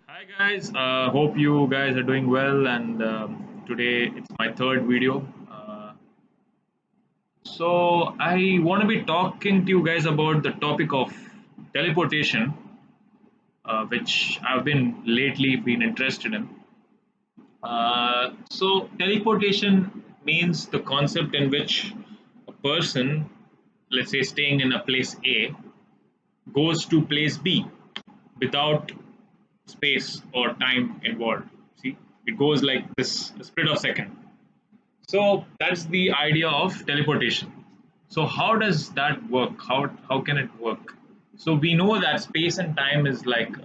Hi guys, hope you guys are doing well. And today it's my third video. So I want to be talking to you guys about the topic of teleportation, which I've been lately been interested in. So teleportation means the concept in which a person, let's say staying in a place A, goes to place B without space or time involved. See, it goes like this, a split of second. So that's the idea of teleportation. So how does that work? How can it work? So we know that space and time is like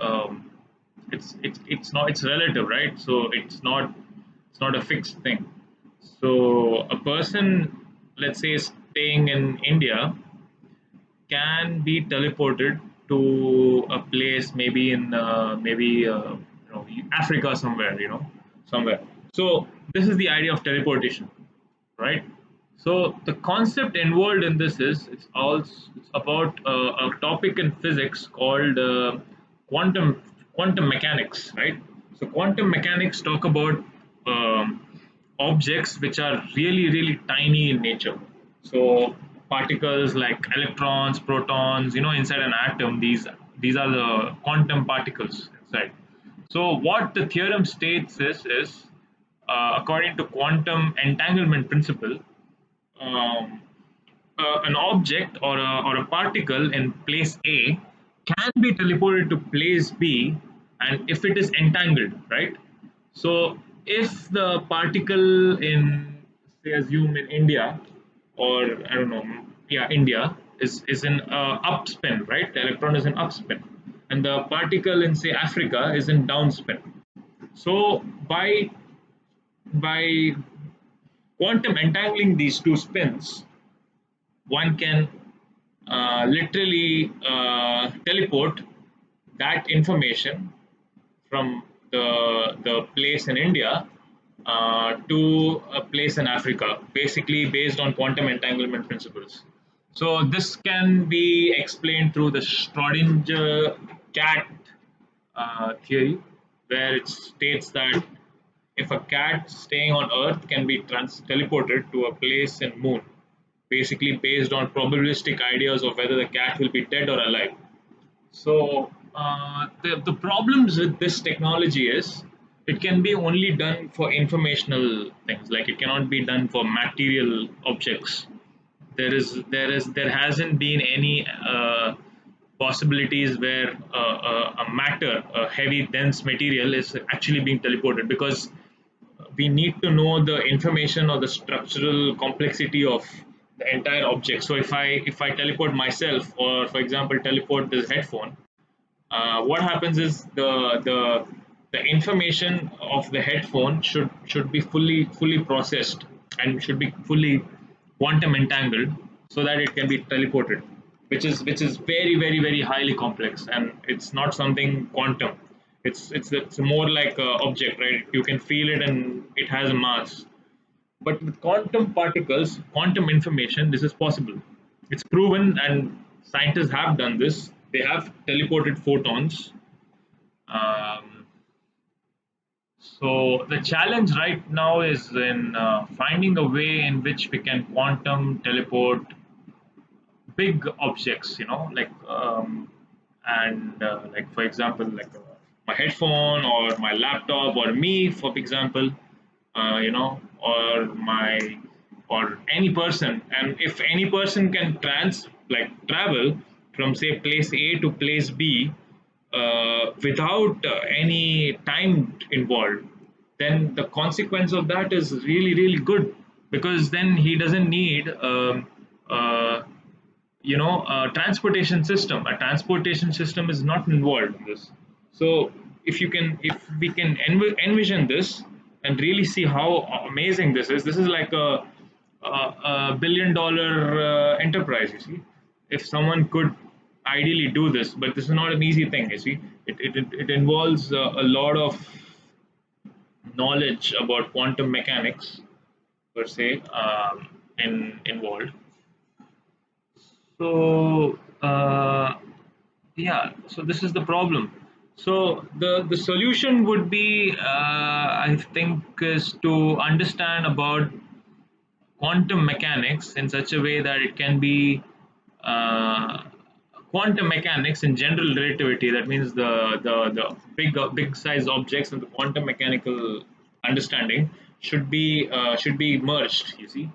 it's not, it's relative, right? So it's not a fixed thing. So a person, let's say staying in India, can be teleported to a place maybe in Africa somewhere, somewhere. So this is the idea of teleportation, right? So the concept involved in this is it's about a topic in physics called quantum mechanics, right? So quantum mechanics talk about um, objects which are really tiny in nature. So particles like electrons, protons, inside an atom, these are the quantum particles inside. So what the theorem states is according to quantum entanglement principle, um, an object or a particle in place A can be teleported to place B, and if it is entangled, right? So if the particle in, say, assume in India, or I don't know, yeah, India is in upspin, right? The electron is in upspin, and the particle in, say, Africa is in downspin. So by quantum entangling these two spins, one can literally teleport that information from the place in India to a place in Africa, basically based on quantum entanglement principles. So this can be explained through the Schrodinger cat theory, where it states that if a cat staying on Earth can be teleported to a place in Moon, basically based on probabilistic ideas of whether the cat will be dead or alive. So the problems with this technology is it can be only done for informational things, like it cannot be done for material objects. There hasn't been any possibilities where a matter, a heavy dense material, is actually being teleported, because we need to know the information or the structural complexity of the entire object. So if I teleport myself, or for example teleport this headphone, what happens is the information of the headphone should be fully processed and should be fully quantum entangled so that it can be teleported, which is very highly complex, and it's not something quantum. It's more like a object, right? You can feel it and it has a mass. But with quantum particles, quantum information, this is possible. It's proven, and scientists have done this. They have teleported photons. Um, so the challenge right now is in finding a way in which we can quantum teleport big objects, and like for example, like my headphone or my laptop or me, for example, or my or any person. And if any person can travel from, say, place A to place B without any time involved, then the consequence of that is really good, because then he doesn't need uh, a transportation system is not involved in this. So if we can envision this and really see how amazing this is like a $1 billion enterprise, you see. If someone could ideally do this, but this is not an easy thing, you see. It involves a lot of knowledge about quantum mechanics, per se, involved. So yeah, so this is the problem. So the solution would be, I think, is to understand about quantum mechanics in such a way that it can be uh, quantum mechanics in general relativity. That means the big size objects and the quantum mechanical understanding should be merged. You see,